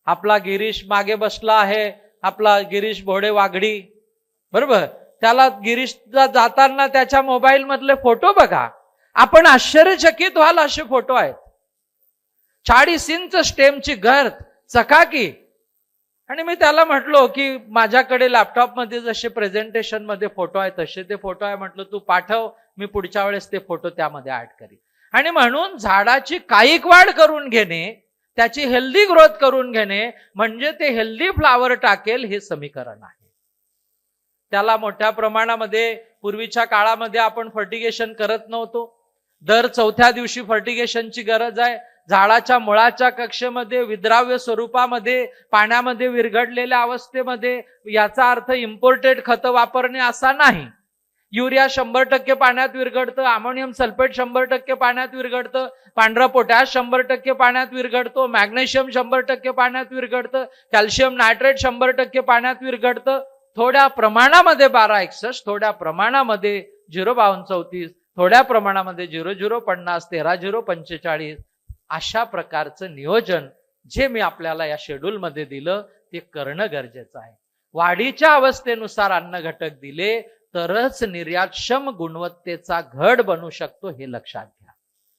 आपला गिरीश मागे बसला आहे, आपला गिरीश भोडे वाघडी, बरोबर, त्याला गिरीशला जाताना त्याच्या मोबाईल मधले फोटो बघा, आपण आश्चर्यचकित व्हाल असे फोटो आहेत. 40 इंच स्टेमची गर्द, चकाकी. आणि मी त्याला म्हटलो की माझ्याकडे लॅपटॉप मध्ये जसे प्रेझेंटेशन मध्ये फोटो आहे तसे ते फोटो आहे, म्हटलं तू पाठव, मी पुढच्या वेळेस ते फोटो त्यामध्ये ऍड करीन. आणि म्हणून झाडाची कायिक वाढ करून घेणे, त्याची हेल्दी ग्रोथ करून घेणे म्हणजे ते हेल्दी फ्लावर टाकेल हे समीकरण आहे. त्याला मोठ्या प्रमाणामध्ये पूर्वीच्या काळामध्ये आपण फर्टिगेशन करत नव्हतो. दर 4थ्या दिवशी फर्टिगेशनची गरज आहे. झाडाच्या मुळाच्या कक्षेमध्ये विद्राव्य स्वरूपामध्ये पाण्यामध्ये विरघडलेल्या अवस्थेमध्ये, याचा अर्थ इम्पोर्टेड खतं वापरणे असा नाही. युरिया 100% पाण्यात विरघडतं, अमोनियम सल्फेट 100% पाण्यात विरघडतं, पांढरा पोटॅश 100% पाण्यात विरघडतो, मॅग्नेशियम 100% पाण्यात विरघडतं, कॅल्शियम नायट्रेट 100% पाण्यात विरघडतं. थोड्या प्रमाणामध्ये 1261, थोड्या प्रमाणामध्ये 05234, थोड्या प्रमाणामध्ये 0050, 13045, अशा प्रकारचं नियोजन जे मी आपल्याला या शेड्यूलमध्ये दिलं ते करणं गरजेचं आहे. वाढीच्या अवस्थेनुसार अन्न घटक दिले तरच निर्यातक्षम गुणवत्तेचा घड बनू शकतो, हे लक्षात घ्या.